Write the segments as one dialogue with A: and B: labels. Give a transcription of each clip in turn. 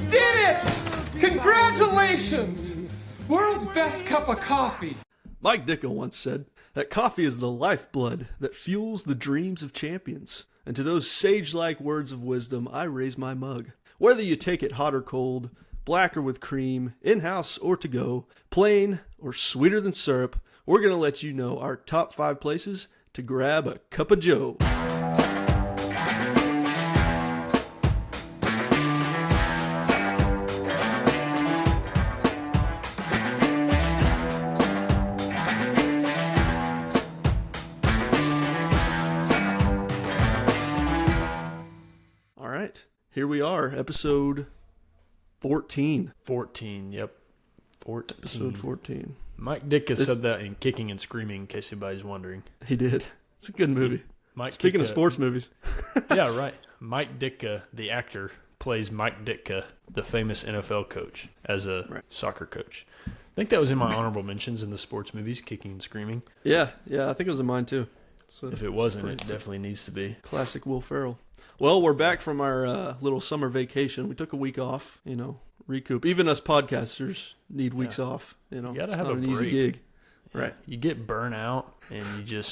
A: did it! Congratulations! World's best cup of coffee.
B: Mike Ditka once said that coffee is the lifeblood that fuels the dreams of champions. And to those sage-like words of wisdom, I raise my mug. Whether you take it hot or cold, black or with cream, in-house or to go, plain or sweeter than syrup, we're going to let you know our top 5 places to grab a cup of joe. All right, here we are, episode 14.
C: 14, yep. 14.
B: Episode 14.
C: Mike Ditka said that in Kicking and Screaming, in case anybody's wondering.
B: He did. It's a good movie. Speaking of sports movies.
C: Yeah, right. Mike Ditka, the actor, plays Mike Ditka, the famous NFL coach, as a soccer coach. I think that was in my honorable mentions in the sports movies, Kicking and Screaming.
B: Yeah, I think it was in mine too.
C: If it wasn't, it definitely needs to be.
B: Classic Will Ferrell. Well, we're back from our little summer vacation. We took a week off, recoup. Even us podcasters need weeks off.
C: You gotta
B: it's
C: have
B: not
C: a
B: an
C: break.
B: easy gig.
C: Yeah.
B: Right.
C: You get burnt out, and you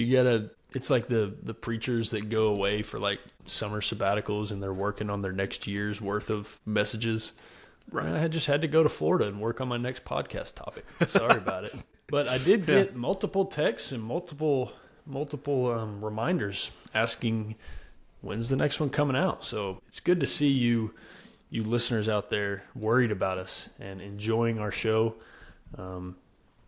C: gotta. It's like the preachers that go away for like summer sabbaticals, and they're working on their next year's worth of messages. Right. And I just had to go to Florida and work on my next podcast topic. Sorry about it, but I did get multiple texts and multiple reminders asking when's the next one coming out. So it's good to see you listeners out there worried about us and enjoying our show,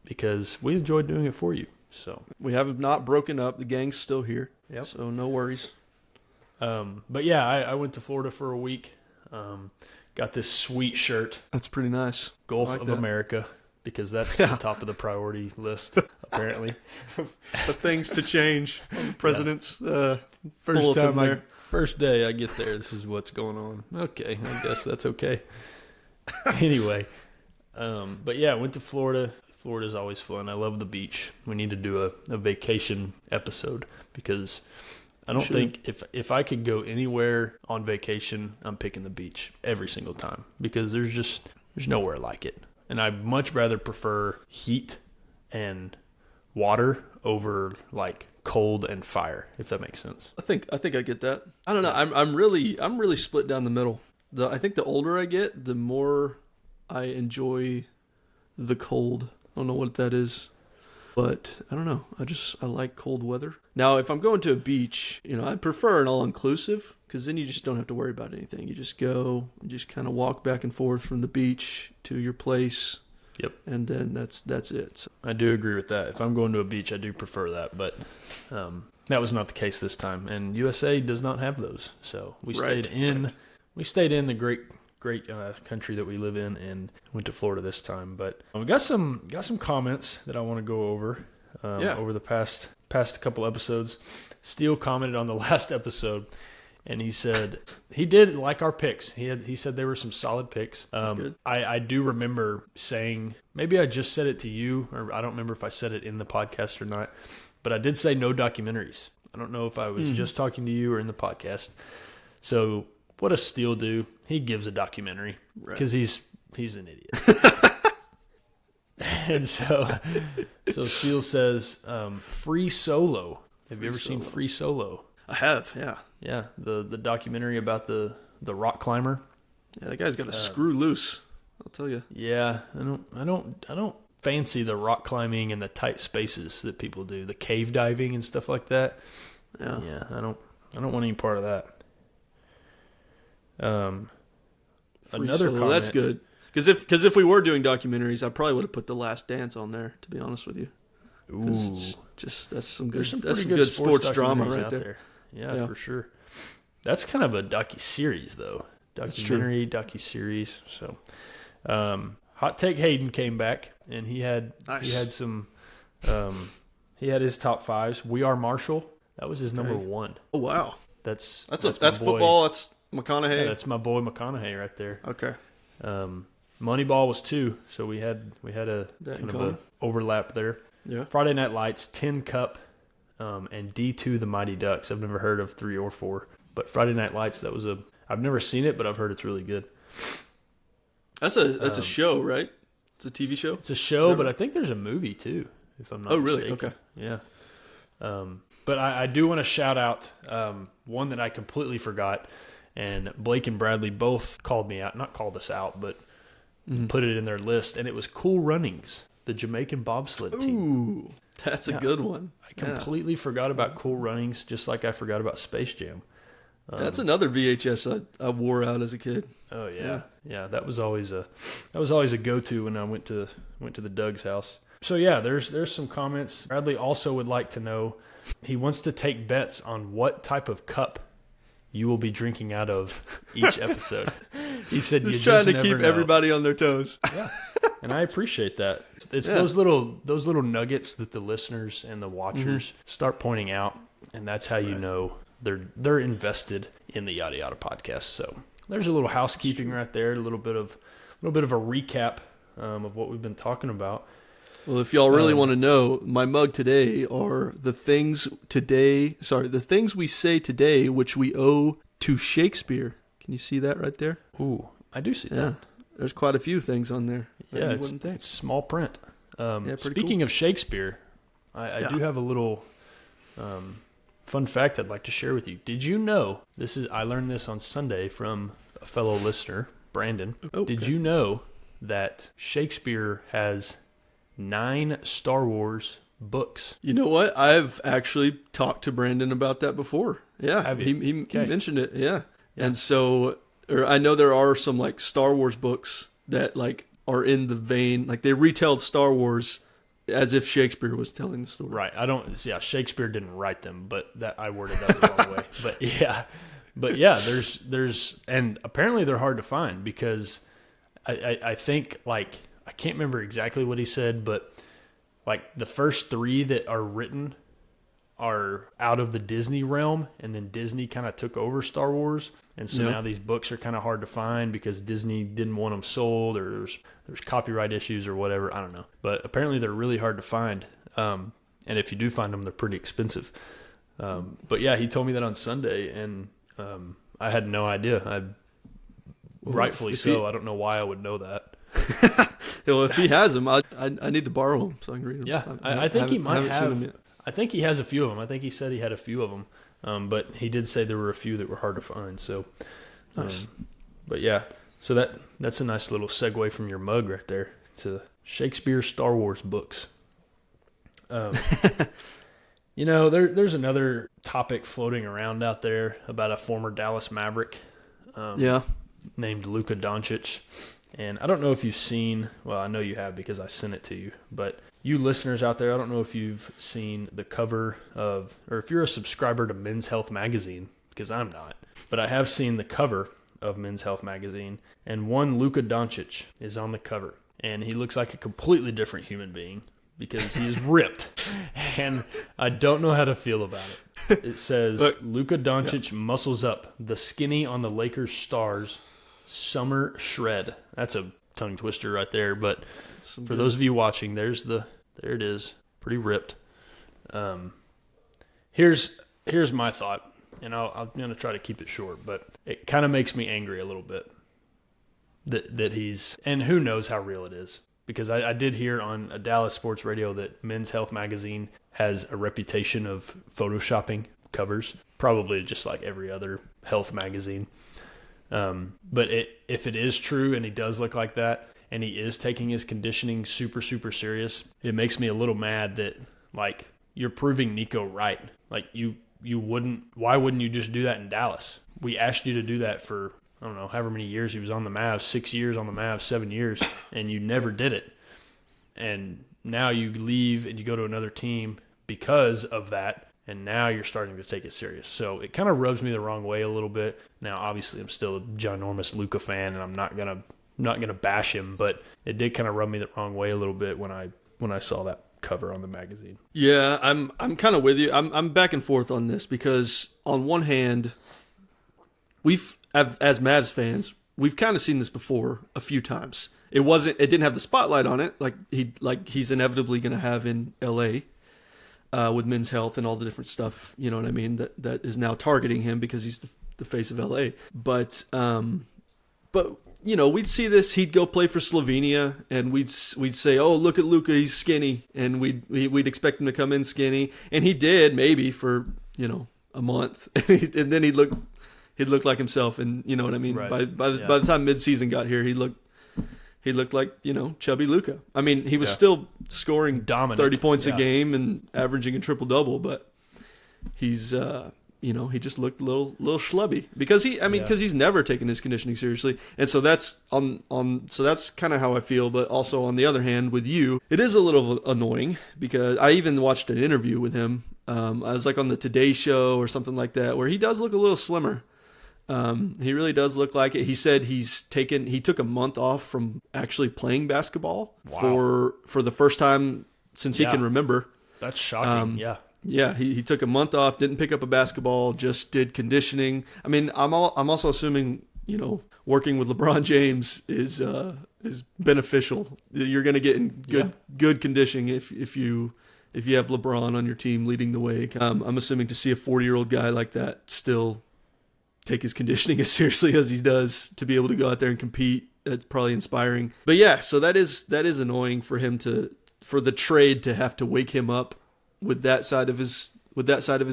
C: because we enjoy doing it for you. So
B: we have not broken up. The gang's still here.
C: Yep.
B: So no worries.
C: But yeah, I went to Florida for a week. Got this sweet shirt.
B: That's pretty nice.
C: Gulf of America, because that's the top of the priority list, apparently.
B: The things to change on the president's
C: First day I get there, this is what's going on. Okay, I guess that's okay. Anyway, but yeah, I went to Florida. Florida's always fun. I love the beach. We need to do a vacation episode, because I don't think if I could go anywhere on vacation, I'm picking the beach every single time, because there's nowhere like it. And I'd much rather prefer heat and water over like cold and fire, if that makes sense.
B: I think I get that. I don't know. I'm really split down the middle. I think the older I get, the more I enjoy the cold. I don't know what that is, but I don't know. I like cold weather. Now, if I'm going to a beach, I prefer an all-inclusive, because then you just don't have to worry about anything. You just go, and just kind of walk back and forth from the beach to your place.
C: Yep.
B: And then that's it. So.
C: I do agree with that. If I'm going to a beach, I do prefer that, but that was not the case this time. And USA does not have those, so we stayed in the great country that we live in, and went to Florida this time. But we got some comments that I want to go over over the past couple episodes. Steele commented on the last episode, and he said he did like our picks. He said there were some solid picks.
B: That's good.
C: I do remember saying, maybe I just said it to you, or I don't remember if I said it in the podcast or not, but I did say no documentaries. I don't know if I was just talking to you or in the podcast. So what does Steele do? He gives a documentary, because he's an idiot. And so Steele says, Free Solo. Have you ever seen Free Solo?
B: I have, yeah.
C: Yeah, the documentary about the rock climber.
B: Yeah, that guy's got a screw loose, I'll tell you.
C: Yeah, I don't fancy the rock climbing and the tight spaces that people do, the cave diving and stuff like that. Yeah, I don't want any part of that. Another comment.
B: That's good, because if we were doing documentaries, I probably would have put The Last Dance on there, to be honest with you.
C: Ooh,
B: that's some good
C: sports
B: drama right there.
C: Yeah, for sure. That's kind of a docu-series, though. Docu-series. So, Hot Take Hayden came back, and he had some. He had his top fives. We Are Marshall. That was his number one.
B: Oh wow,
C: that's
B: football. That's McConaughey.
C: Yeah, that's my boy McConaughey right there.
B: Okay.
C: Moneyball was 2, so we had a kind of a overlap there.
B: Yeah.
C: Friday Night Lights, Tin Cup, and D2 The Mighty Ducks. I've never heard of 3 or 4, but Friday Night Lights, that was a I've never seen it, but I've heard it's really good.
B: That's a show, right? It's a TV show?
C: It's a show, but I think there's a movie too, if I'm not mistaken.
B: Oh, really? Okay.
C: Yeah. But I do want to shout out one that I completely forgot, and Blake and Bradley both called me out, not called us out, but put it in their list, and it was Cool Runnings, the Jamaican bobsled team.
B: Ooh, that's a good one.
C: I completely forgot about Cool Runnings, just like I forgot about Space Jam.
B: That's another VHS I wore out as a kid.
C: Oh yeah. That was always a go-to when I went to the Doug's house. So yeah, there's some comments. Bradley also would like to know. He wants to take bets on what type of cup you will be drinking out of each episode. He said
B: just
C: you
B: trying
C: just
B: to keep everybody on their toes.
C: Yeah, and I appreciate that. It's those little nuggets that the listeners and the watchers start pointing out, and that's how you know they're invested in the Yada Yada podcast. So there's a little housekeeping right there, a little bit of a recap of what we've been talking about.
B: Well, if y'all really want to know, my mug today are the things we say today, which we owe to Shakespeare. Can you see that right there?
C: Ooh, I do see that.
B: There's quite a few things on there.
C: Yeah, it's small print. Speaking of Shakespeare, I do have a little fun fact I'd like to share with you. Did you know, I learned this on Sunday from a fellow listener, Brandon.
B: Okay.
C: Did you know that Shakespeare has 9 Star Wars books?
B: You know what? I've actually talked to Brandon about that before. Yeah,
C: have you?
B: He mentioned it. Yeah. And so, I know there are some like Star Wars books that like are in the vein, like they retell Star Wars as if Shakespeare was telling the story.
C: Right. Shakespeare didn't write them, but that I worded that the wrong way. But yeah, there's and apparently they're hard to find because I think like. I can't remember exactly what he said, but like the first 3 that are written are out of the Disney realm, and then Disney kind of took over Star Wars, and so now these books are kind of hard to find because Disney didn't want them sold, or there's copyright issues or whatever. I don't know, but apparently they're really hard to find, and if you do find them, they're pretty expensive. But yeah, he told me that on Sunday, and I had no idea. Rightfully so. I don't know why I would know that.
B: Well, if he has them, I need to borrow them so I can read them.
C: Yeah, I think he might have. I think he has a few of them. I think he said he had a few of them, but he did say there were a few that were hard to find. So,
B: nice.
C: But yeah, so that's a nice little segue from your mug right there to Shakespeare Star Wars books. You know, there's another topic floating around out there about a former Dallas Maverick. Named Luka Doncic. And I don't know if you've seen, well, I know you have because I sent it to you, but you listeners out there, I don't know if you've seen the cover of, or if you're a subscriber to Men's Health Magazine, because I'm not, but I have seen the cover of Men's Health Magazine, and one Luka Doncic is on the cover, and he looks like a completely different human being because he is ripped, and I don't know how to feel about it. It says, Luka Doncic muscles up, the skinny on the Lakers stars summer shred. That's a tongue twister right there, but for those of you watching, there it is, pretty ripped. Here's my thought, and I'm going to try to keep it short, but it kind of makes me angry a little bit that he's, and who knows how real it is, because I did hear on a Dallas sports radio that Men's Health Magazine has a reputation of photoshopping covers, probably just like every other health magazine. But if it is true and he does look like that and he is taking his conditioning super, super serious, it makes me a little mad that like you're proving Nico right. Like why wouldn't you just do that in Dallas? We asked you to do that for, I don't know, however many years he was on the Mavs, 6 years on the Mavs, 7 years, and you never did it. And now you leave and you go to another team because of that. And now you're starting to take it serious. So it kind of rubs me the wrong way a little bit. Now, obviously, I'm still a ginormous Luka fan, and I'm not gonna bash him. But it did kind of rub me the wrong way a little bit when I saw that cover on the magazine.
B: Yeah, I'm kind of with you. I'm back and forth on this because on one hand, as Mavs fans, we've kind of seen this before a few times. It didn't have the spotlight on it like he's inevitably going to have in LA. with Men's Health and all the different stuff, you know what I mean, that is now targeting him because he's the face of LA. But you know, we'd see this. He'd go play for Slovenia, and we'd say, "Oh, look at Luka, he's skinny," and we'd expect him to come in skinny, and he did maybe for, you know, a month, and then he'd look like himself, and you know what I mean.
C: Right.
B: By the time midseason got here, he looked like, you know, chubby Luka. I mean, he was still scoring
C: dominant
B: 30 points a game and averaging a triple double, but he's you know, he just looked a little schlubby because he's never taken his conditioning seriously. And so that's so that's kind of how I feel. But also on the other hand, with you, it is a little annoying because I even watched an interview with him. I was like on the Today Show or something like that, where he does look a little slimmer. He really does look like it. He said he took a month off from actually playing basketball for the first time since he can remember.
C: That's shocking.
B: Yeah, he took a month off, didn't pick up a basketball, just did conditioning. I mean, I'm also assuming, you know, working with LeBron James is beneficial. You're going to get in good conditioning if you have LeBron on your team leading the way. I'm assuming to see a 40-year-old guy like that still take his conditioning as seriously as he does to be able to go out there and compete. That's probably inspiring. But yeah, so that is annoying for him for the trade to have to wake him up with that side of his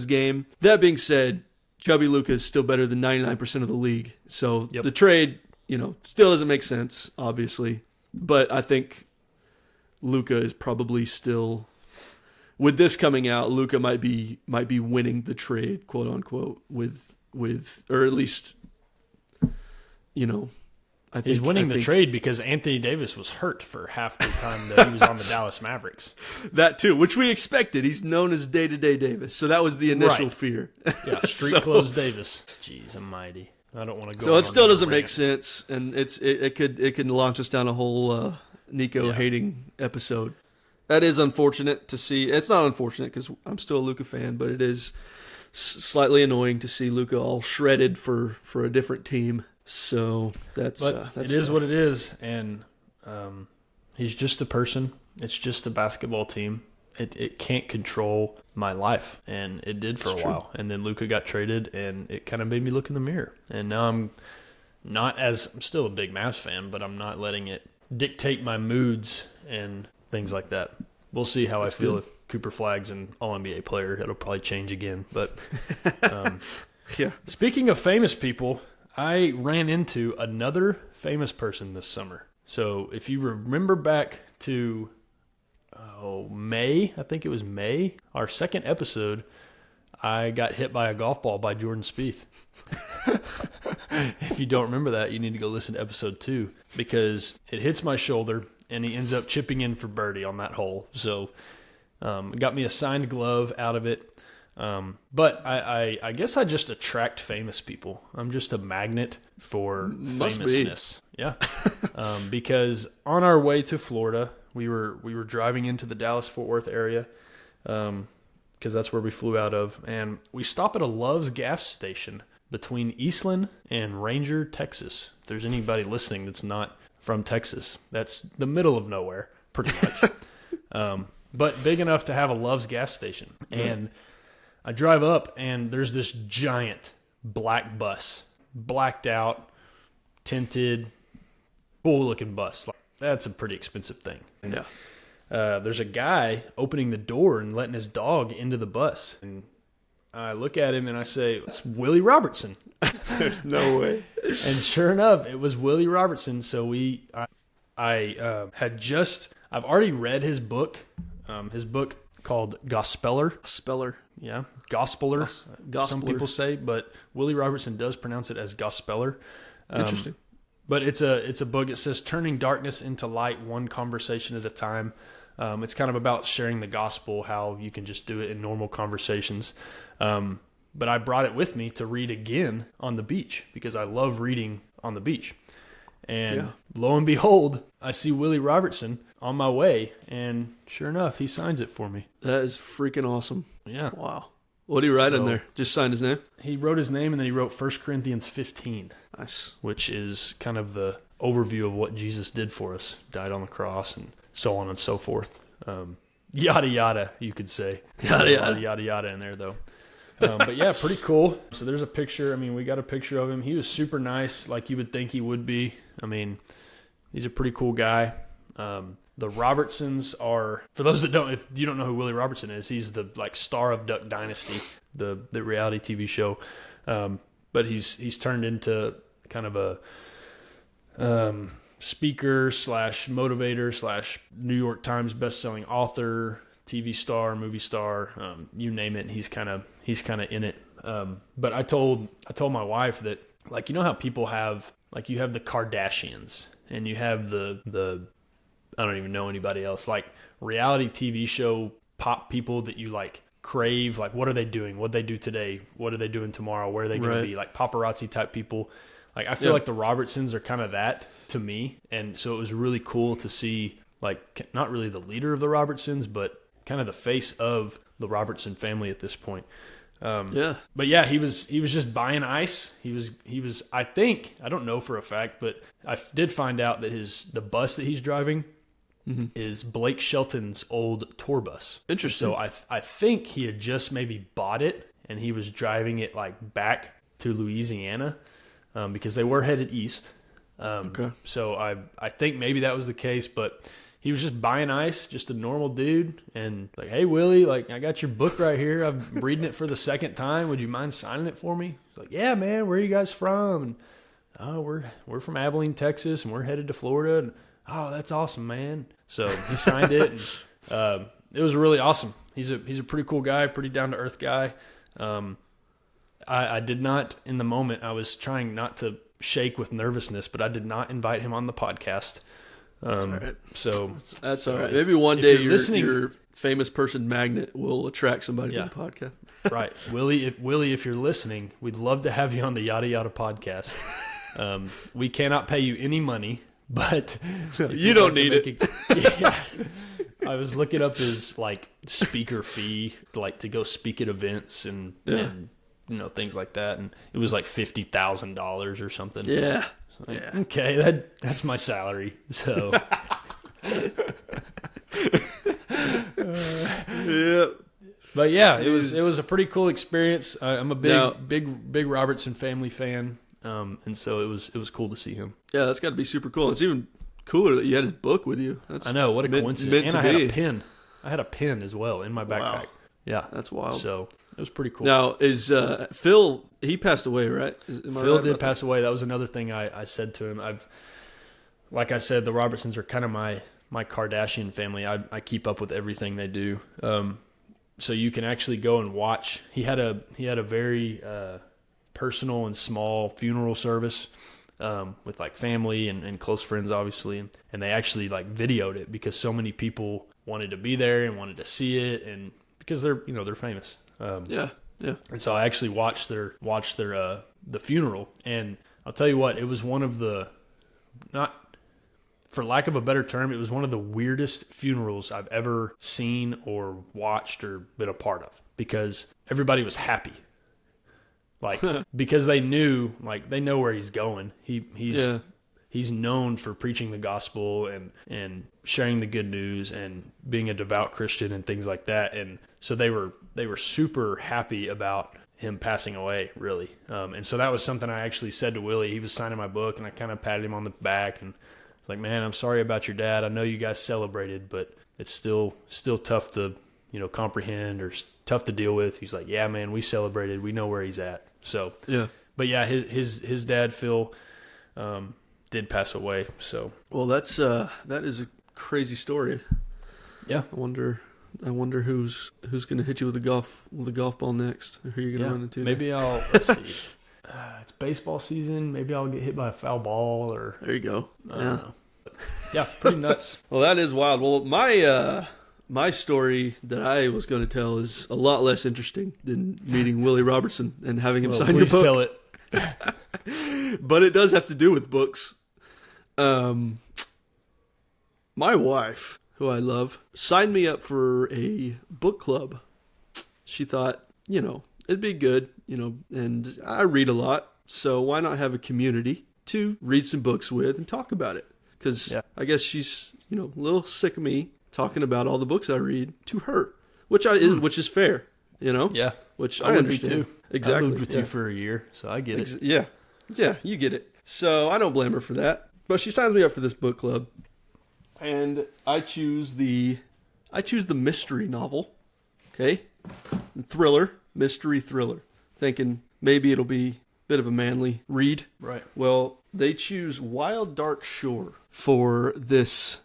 B: game. That being said, chubby Luka is still better than 99% of the league. So the trade, you know, still doesn't make sense, obviously. But I think Luka is probably still, with this coming out, Luka might be winning the trade, quote unquote, with or at least, you know, I think
C: he's winning the trade because Anthony Davis was hurt for half the time that he was on the Dallas Mavericks.
B: That too, which we expected. He's known as day-to-day Davis, so that was the initial fear.
C: Yeah, street clothes Davis. Jeez, almighty. I don't want to go.
B: So it still doesn't make sense, and it could launch us down a whole Nico hating episode. That is unfortunate to see. It's not unfortunate because I'm still a Luka fan, but it is slightly annoying to see Luka all shredded for a different team. So that's
C: it is what it is, and he's just a person. It's just a basketball team. It can't control my life, and it did for a while. And then Luka got traded, and it kind of made me look in the mirror. And now I'm still a big Mavs fan, but I'm not letting it dictate my moods and things like that. We'll see how I feel if Cooper Flagg's an All-NBA player. It'll probably change again. But Speaking of famous people, I ran into another famous person this summer. So if you remember back to May, I think it was May, our second episode, I got hit by a golf ball by Jordan Spieth. If you don't remember that, you need to go listen to episode 2 because it hits my shoulder and he ends up chipping in for birdie on that hole. So it got me a signed glove out of it. But I guess I just attract famous people. I'm just a magnet for famousness. Yeah. Because on our way to Florida, we were driving into the Dallas-Fort Worth area, because that's where we flew out of, and we stop at a Love's gas station between Eastland and Ranger, Texas. If there's anybody listening that's not from Texas, that's the middle of nowhere, pretty much. But big enough to have a Love's gas station. And I drive up, and there's this giant black bus, blacked out, tinted, cool-looking bus. That's a pretty expensive thing.
B: Yeah.
C: There's a guy opening the door and letting his dog into the bus. And I look at him, and I say, "It's Willie Robertson."
B: There's no way.
C: And sure enough, it was Willie Robertson. So I've already read his book called Gospeller. Yeah, Gospeller. Some people say, but Willie Robertson does pronounce it as Gospeller.
B: Interesting.
C: But it's a book. It says turning darkness into light, one conversation at a time. It's kind of about sharing the gospel, how you can just do it in normal conversations. But I brought it with me to read again on the beach because I love reading on the beach. And lo and behold, I see Willie Robertson on my way, and sure enough, he signs it for me.
B: That is freaking awesome.
C: Yeah.
B: Wow. What did he write in there? Just sign his name?
C: He wrote his name, and then he wrote 1 Corinthians 15.
B: Nice.
C: Which is kind of the overview of what Jesus did for us. Died on the cross and so on and so forth. yada yada, you could say.
B: Yada yada.
C: Yada yada in there though. But yeah, pretty cool. So there's a picture. I mean, we got a picture of him. He was super nice, like you would think he would be. I mean, he's a pretty cool guy. The Robertsons are, for those that if you don't know who Willie Robertson is, he's the like star of Duck Dynasty, the reality TV show. But he's turned into kind of a speaker / motivator / New York Times bestselling author, TV star, movie star, you name it. He's kind of in it. But I told my wife that, like, you know how people have, like, you have the Kardashians and you have the I don't even know anybody else, like reality TV show pop people that you like crave. Like, what are they doing? What they do today? What are they doing tomorrow? Where are they going to be? Like paparazzi type people. Like, I feel like the Robertsons are kind of that to me. And so it was really cool to see, like, not really the leader of the Robertsons, but kind of the face of the Robertson family at this point. But yeah, he was just buying ice. He was, I think, I don't know for a fact, but I did find out that the bus that he's driving is Blake Shelton's old tour bus.
B: Interesting.
C: So I think he had just maybe bought it and he was driving it like back to Louisiana, because they were headed east.
B: Okay.
C: So I think maybe that was the case, but he was just buying ice, just a normal dude, and like, hey, Willie, like, I got your book right here. I'm reading it for the second time. Would you mind signing it for me? He's like, yeah, man, where are you guys from? And, oh, we're from Abilene, Texas, and we're headed to Florida. And, oh, that's awesome, man. So he signed it, and it was really awesome. He's a pretty cool guy, pretty down-to-earth guy. I did not, in the moment, I was trying not to shake with nervousness, but I did not invite him on the podcast.
B: That's all right.
C: So
B: that's all right. Maybe one day
C: your
B: famous person magnet will attract somebody to the podcast.
C: Right. Willie, if you're listening, we'd love to have you on the Yada Yada podcast. We cannot pay you any money, but
B: you don't need it.
C: Yeah. I was looking up his like speaker fee, like to go speak at events and you know, things like that, and it was like $50,000 or something.
B: Yeah.
C: Like, okay, that's my salary. So But yeah, it was a pretty cool experience. I'm a big Robertson family fan, and so it was cool to see him.
B: Yeah, that's got to be super cool. It's even cooler that you had his book with you.
C: I know, what a coincidence. And I had a pin. I had a pin as well in my backpack. Wow. Yeah,
B: that's wild.
C: So it was pretty cool.
B: Now, is Phil? He passed away, right?
C: Phil did pass away. That was another thing I said to him. Like I said, the Robertsons are kind of my Kardashian family. I keep up with everything they do. So you can actually go and watch. He had a very personal and small funeral service with like family and close friends, obviously, and they actually like videoed it because so many people wanted to be there and wanted to see it, and because they're famous. Yeah. And so I actually watched their the funeral, and I'll tell you what, it was one of the, not for lack of a better term, it was one of the weirdest funerals I've ever seen or watched or been a part of, because everybody was happy. Like, because they knew, like, they know where he's going. He's known for preaching the gospel and sharing the good news and being a devout Christian and things like that. And so they were super happy about him passing away, really. And so that was something I actually said to Willie. He was signing my book, and I kind of patted him on the back and was like, man, I'm sorry about your dad. I know you guys celebrated, but it's still tough to, comprehend or tough to deal with. He's like, yeah, man, we celebrated. We know where he's at. So, yeah. But yeah, his dad, Phil, did pass away. So,
B: well, that is a crazy story.
C: Yeah.
B: I wonder who's going to hit you with a golf ball next. Who are you going to run into?
C: Maybe let's see. It's baseball season. Maybe I'll get hit by a foul ball, or
B: there you go.
C: I don't know. Yeah, pretty nuts.
B: Well, that is wild. Well, my story that I was going to tell is a lot less interesting than meeting Willie Robertson and having him sign your book.
C: Please tell it.
B: But it does have to do with books. My wife, who I love, signed me up for a book club. She thought, it'd be good, and I read a lot, so why not have a community to read some books with and talk about it? Because I guess she's, a little sick of me talking about all the books I read to her, which is fair,
C: Yeah.
B: Which
C: I
B: I
C: would be
B: understand.
C: too.
B: Exactly.
C: I lived with you for a year, so I get it.
B: Yeah. Yeah, you get it. So I don't blame her for that. But she signs me up for this book club, and I choose the mystery novel. Okay? Mystery thriller. Thinking maybe it'll be a bit of a manly read.
C: Right.
B: Well, they choose Wild Dark Shore for this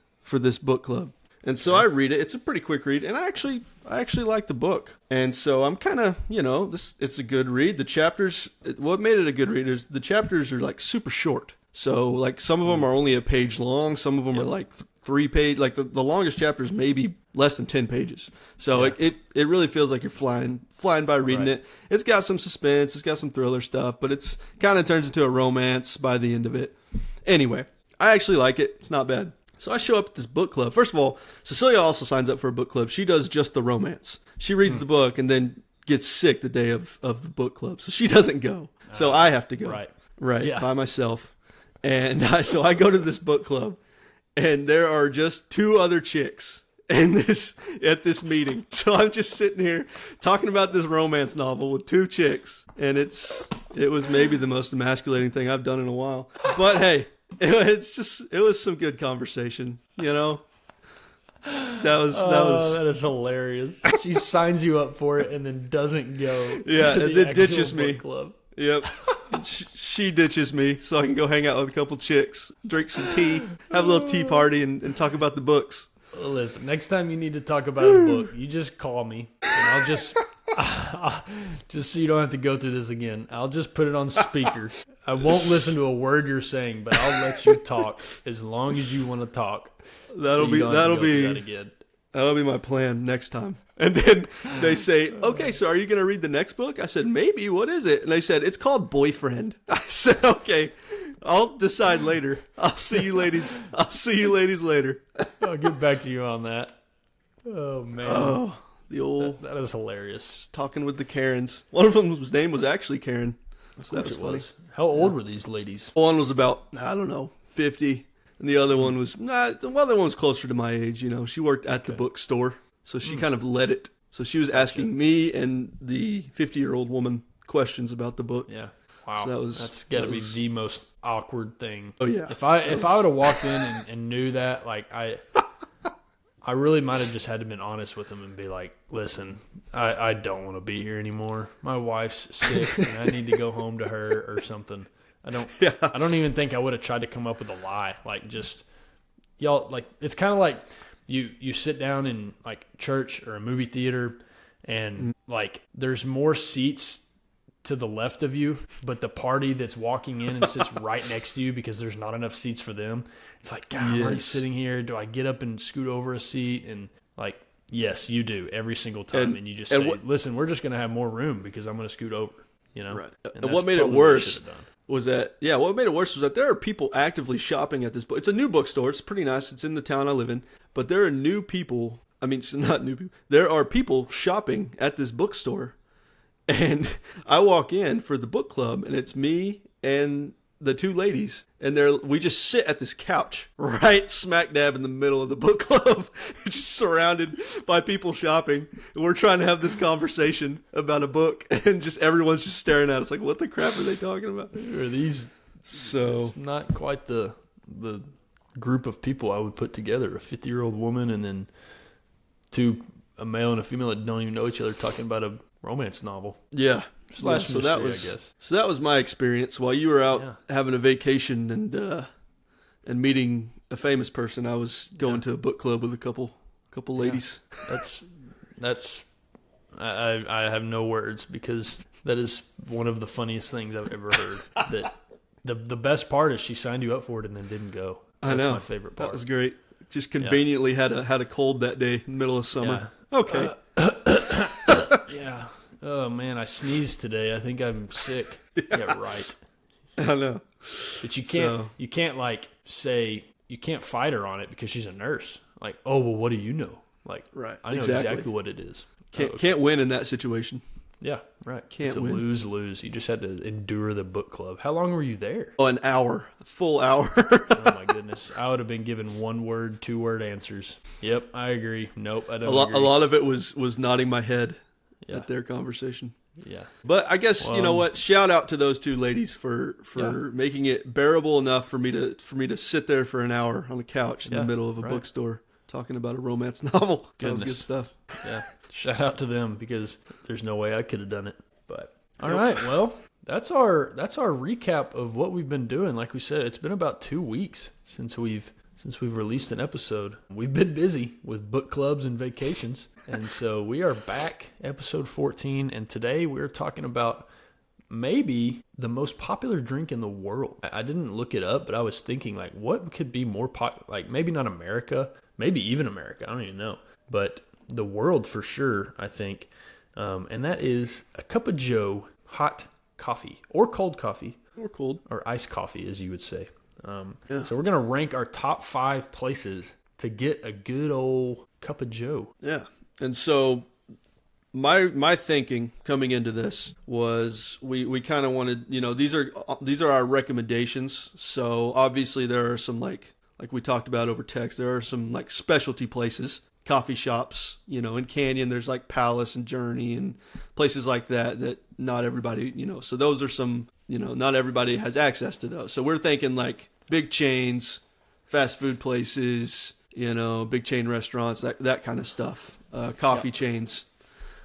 B: book club. And so I read it. It's a pretty quick read, and I actually like the book. And so I'm kind of, it's a good read. The chapters, what made it a good read is the chapters are like super short. So like some of them are only a page long. Some of them are like 3 page. Like the longest chapter is maybe less than 10 pages. So it really feels like you're flying by reading it. It's got some suspense. It's got some thriller stuff, but it's kind of turns into a romance by the end of it. Anyway, I actually like it. It's not bad. So I show up at this book club. First of all, Cecilia also signs up for a book club. She does just the romance. She reads the book and then gets sick the day of the book club. So she doesn't go. So I have to go. Right. By myself. And so I go to this book club, and there are just 2 other chicks at this meeting. So I'm just sitting here talking about this romance novel with 2 chicks, and it was maybe the most emasculating thing I've done in a while. But hey, it was some good conversation, That
C: is hilarious. She signs you up for it and then doesn't go.
B: Yeah,
C: to
B: and
C: the
B: then ditches me.
C: club.
B: Yep. She ditches me so I can go hang out with a couple chicks, drink some tea, have a little tea party, and talk about the books.
C: Well, listen, next time you need to talk about a book, you just call me, and I'll just so you don't have to go through this again. I'll just put it on speaker. I won't listen to a word you're saying, but I'll let you talk as long as you want to talk.
B: That'll be my plan next time. And then they say, okay, so are you going to read the next book? I said, maybe. What is it? And they said, it's called Boyfriend. I said, okay, I'll decide later. I'll see you ladies later.
C: I'll get back to you on that. Oh, man.
B: Oh, the old...
C: That is hilarious.
B: Just talking with the Karens. One of them's name was actually Karen. So that was funny.
C: How old were these ladies?
B: One was about, 50. And the other one was, the other one was closer to my age, She worked at the bookstore. So she kind of led it. So she was asking me and the 50-year-old woman questions about the book.
C: Yeah. Wow.
B: So
C: that's got to be the most awkward thing.
B: Oh, yeah.
C: If I would have walked in and knew that, like, I really might have just had to been honest with them and be like, listen, I don't want to be here anymore. My wife's sick and I need to go home to her or something. I don't even think I would have tried to come up with a lie. Like, just, y'all, like, it's kind of like, You sit down in like church or a movie theater and like there's more seats to the left of you, but the party that's walking in and sits right next to you because there's not enough seats for them. It's like, God, I'm already sitting here. Do I get up and scoot over a seat? And like, yes, you do every single time. And you just say, listen, we're just going to have more room because I'm going to scoot over,
B: Right. And what made it worse was that there are people actively shopping at this book. It's a new bookstore. It's pretty nice. It's in the town I live in. But there are new people. I mean, it's not new people. There are people shopping at this bookstore. And I walk in for the book club, and it's me and the 2 ladies. And we just sit at this couch right smack dab in the middle of the book club, just surrounded by people shopping. And we're trying to have this conversation about a book, and just everyone's just staring at us like, what the crap are they talking about?
C: Who are these? So it's not quite the group of people I would put together. A 50-year-old woman and then 2, a male and a female that don't even know each other, talking about a romance novel.
B: Yeah.
C: Mystery, I guess.
B: So that was my experience while you were out having a vacation and meeting a famous person. I was going to a book club with a couple ladies.
C: That's I have no words because that is one of the funniest things I've ever heard. That the best part is she signed you up for it and then didn't go. That's my favorite part.
B: That was great. Just conveniently had a cold that day in the middle of summer. Yeah. Okay.
C: Yeah. Oh, man, I sneezed today. I think I'm sick. Yeah, right.
B: I know.
C: But you can't like say, you can't fight her on it because she's a nurse. Like, oh, well, what do you know? Like,
B: right.
C: I know exactly what it is.
B: Can't win in that situation.
C: Yeah, right.
B: Can't
C: it's a
B: win.
C: lose-lose. You just had to endure the book club. How long were you there?
B: Oh, an hour. A full hour.
C: Oh, my goodness. I would have been given 1-word, 2-word answers. Yep, I agree. Nope, I don't agree.
B: A lot of it was nodding my head
C: Yeah.
B: at their conversation.
C: Yeah.
B: But I guess, you know what? Shout out to those two ladies for making it bearable enough for me to sit there for an hour on the couch in the middle of a bookstore talking about a romance novel. That was good stuff.
C: Yeah. Shout out to them because there's no way I could have done it. But all right, well, that's our recap of what we've been doing. Like we said, it's been about 2 weeks since we've released an episode. We've been busy with book clubs and vacations. And so we are back, episode 14. And today we're talking about maybe the most popular drink in the world. I didn't look it up, but I was thinking, like, what could be more popular? Like, maybe not America, maybe even America. I don't even know. But the world for sure, I think. And that is a cup of joe, hot coffee, or cold coffee.
B: Or cold.
C: Or iced coffee, as you would say. So we're going to rank our top 5 places to get a good old cup of joe.
B: Yeah. And so my thinking coming into this was we kind of wanted, you know, these are our recommendations. So obviously there are some like we talked about over text, there are some like specialty places, coffee shops, you know, in Canyon there's like Palace and Journey and places like that not everybody, you know, so those are some, you know, not everybody has access to those. So we're thinking like big chains, fast food places, you know, big chain restaurants, that kind of stuff. Coffee chains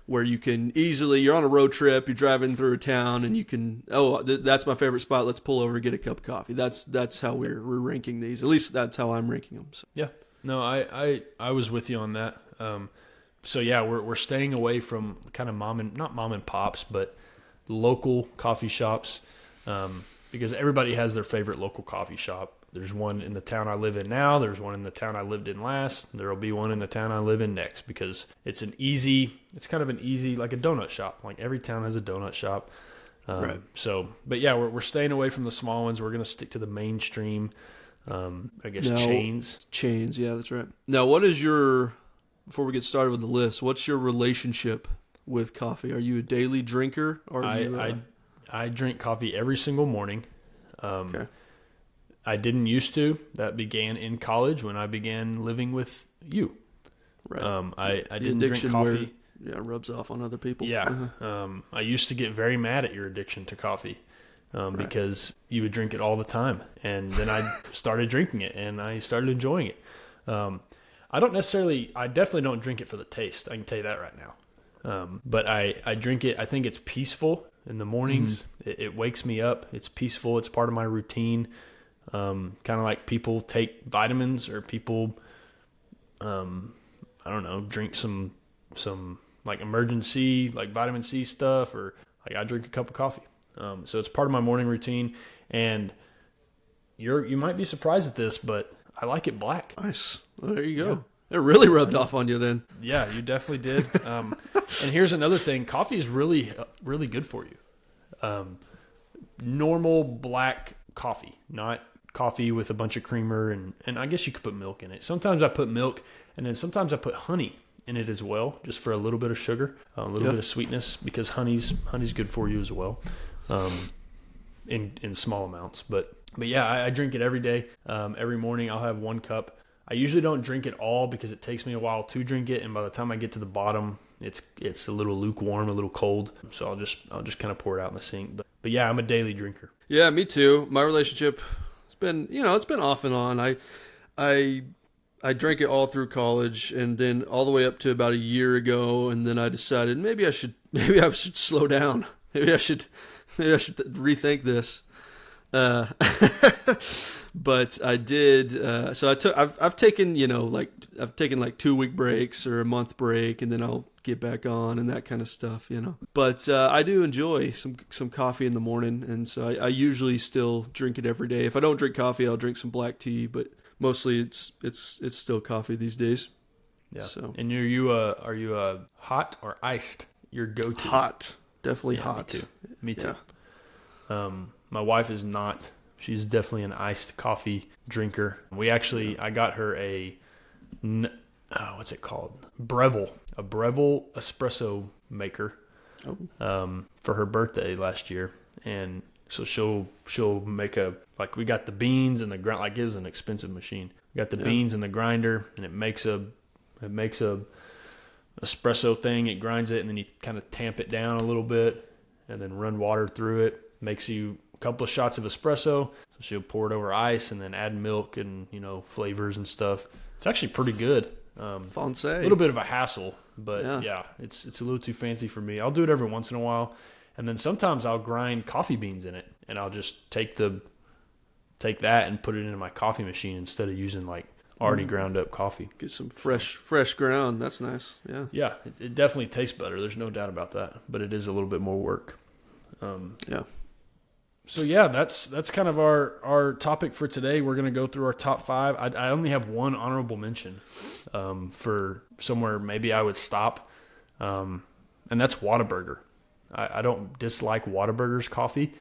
B: where you can easily, you're on a road trip, you're driving through a town and you can, that's my favorite spot. Let's pull over and get a cup of coffee. That's how we're ranking these. At least that's how I'm ranking them. So.
C: Yeah. No, I was with you on that. So yeah, we're staying away from kind of not mom and pops, but local coffee shops, because everybody has their favorite local coffee shop. There's one in the town I live in now. There's one in the town I lived in last. There'll be one in the town I live in next because it's kind of an easy, like a donut shop. Like every town has a donut shop.
B: Right.
C: So, but yeah, we're staying away from the small ones. We're going to stick to the mainstream, chains.
B: Chains, yeah, that's right. Now, before we get started with the list, what's your relationship with coffee? Are you a daily drinker? Or
C: I drink coffee every single morning.
B: Okay.
C: I didn't used to. That began in college when I began living with you.
B: Right.
C: I didn't drink coffee.
B: It rubs off on other people.
C: Yeah. I used to get very mad at your addiction to coffee because you would drink it all the time. And then I started drinking it and I started enjoying it. I definitely don't drink it for the taste. I can tell you that right now. But I drink it. I think it's peaceful in the mornings. Mm-hmm. It wakes me up. It's peaceful. It's part of my routine. Kind of like people take vitamins or people, I don't know, drink some like emergency, like vitamin C stuff, or like I drink a cup of coffee. So it's part of my morning routine, and you might be surprised at this, but I like it black.
B: Nice. Well, there you go. Yeah. It really rubbed off on you then.
C: Yeah, you definitely did. And here's another thing. Coffee is really, really good for you. Normal black coffee, not coffee with a bunch of creamer, and I guess you could put milk in it. Sometimes I put milk, and then sometimes I put honey in it as well, just for a little bit of sugar, a little bit of sweetness, because honey's good for you as well, in small amounts. But yeah, I drink it every day. Every morning I'll have 1 cup. I usually don't drink it all because it takes me a while to drink it, and by the time I get to the bottom, it's a little lukewarm, a little cold. So I'll just kind of pour it out in the sink. But yeah, I'm a daily drinker.
B: Yeah, me too. My relationship, it's been off and on. I drank it all through college and then all the way up to about a year ago, and then I decided maybe I should slow down. Maybe I should rethink this. But I did. So I've taken I've taken like 2-week breaks or a month break, and then I'll get back on and that kind of stuff, But I do enjoy some coffee in the morning, and so I usually still drink it every day. If I don't drink coffee, I'll drink some black tea, but mostly it's still coffee these days.
C: Yeah.
B: So.
C: And are you a hot or iced? Your go-to?
B: Hot, definitely hot.
C: Me too. Yeah. My wife is not. She's definitely an iced coffee drinker. I got her what's it called? Breville. A Breville espresso maker. for her birthday last year, and so she'll make we got the beans and the grind. Like, it was an expensive machine. We got the beans in the grinder, and it makes a espresso thing. It grinds it, and then you kind of tamp it down a little bit, and then run water through it. Makes you a couple of shots of espresso. So she'll pour it over ice, and then add milk and flavors and stuff. It's actually pretty good.
B: Fancy.
C: A little bit of a hassle, but yeah, it's a little too fancy for me. I'll do it every once in a while, and then sometimes I'll grind coffee beans in it, and I'll just take that and put it into my coffee machine instead of using like already ground up coffee.
B: Get some fresh ground. That's nice. Yeah.
C: Yeah, it definitely tastes better. There's no doubt about that, but it is a little bit more work.
B: Yeah.
C: So yeah, that's kind of our topic for today. We're going to go through our top 5. I only have one honorable mention for somewhere maybe I would stop, and that's Whataburger. I don't dislike Whataburger's coffee,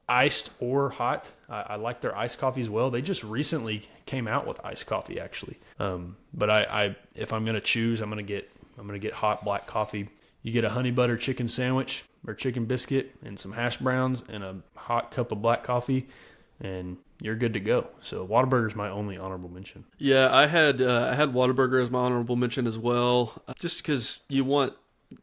C: iced or hot. I like their iced coffee as well. They just recently came out with iced coffee actually, but I if I'm going to choose, I'm going to get hot black coffee. You get a honey butter chicken sandwich or chicken biscuit and some hash browns and a hot cup of black coffee, and you're good to go. So Whataburger is my only honorable mention.
B: Yeah, I had Whataburger as my honorable mention as well, just because you want,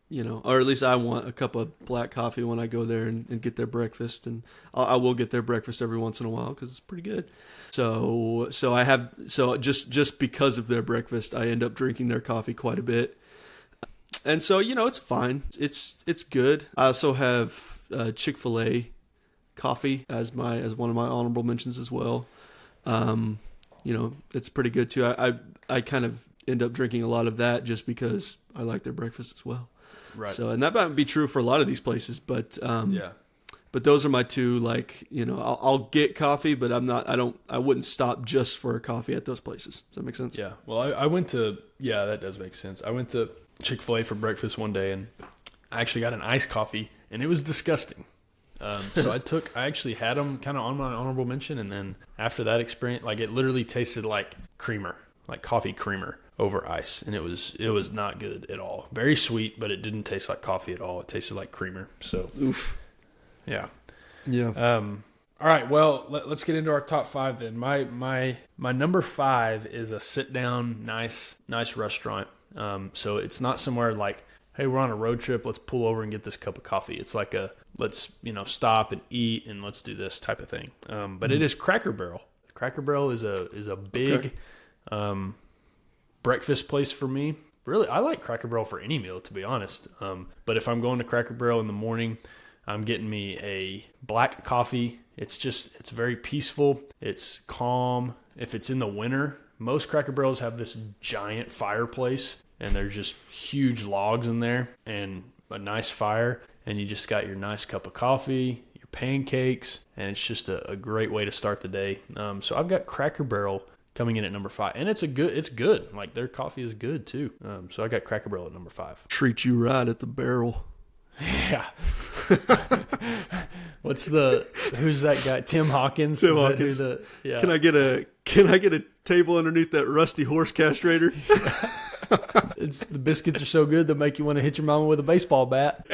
B: or at least I want a cup of black coffee when I go there and get their breakfast, and I will get their breakfast every once in a while because it's pretty good. So just because of their breakfast, I end up drinking their coffee quite a bit. And so, it's fine. It's good. I also have Chick-fil-A coffee as one of my honorable mentions as well. It's pretty good too. I kind of end up drinking a lot of that just because I like their breakfast as well.
C: Right.
B: So, and that might be true for a lot of these places, but
C: yeah.
B: But those are my two. I'll get coffee, but I wouldn't stop just for a coffee at those places. Does that make sense?
C: Yeah. Well, I went to, that does make sense. I went to Chick-fil-A for breakfast one day, and I actually got an iced coffee, and it was disgusting. So I actually had them kind of on my honorable mention, and then after that experience, it literally tasted like creamer, like coffee creamer over ice, and it was not good at all. Very sweet, but it didn't taste like coffee at all. It tasted like creamer. So,
B: oof.
C: Yeah.
B: Yeah.
C: All right. Well, let's get into our top 5 then. My number 5 is a sit down, nice restaurant. So it's not somewhere like, hey, we're on a road trip, let's pull over and get this cup of coffee. It's like let's stop and eat and let's do this type of thing. But it is Cracker Barrel. Cracker Barrel is a big breakfast place for me. Really, I like Cracker Barrel for any meal, to be honest. But if I'm going to Cracker Barrel in the morning, I'm getting me a black coffee. It's very peaceful. It's calm. If it's in the winter, most Cracker Barrels have this giant fireplace, and there's just huge logs in there and a nice fire, and you just got your nice cup of coffee, your pancakes, and it's just a great way to start the day. So I've got Cracker Barrel coming in at number 5, and it's good. Like, their coffee is good too. So I got Cracker Barrel at number 5.
B: Treat you right at the barrel.
C: Yeah. Who's that guy? Tim Hawkins?
B: Tim Hawkins.
C: Yeah.
B: Can I get a table underneath that rusty horse castrator?
C: The biscuits are so good they'll make you want to hit your mama with a baseball bat.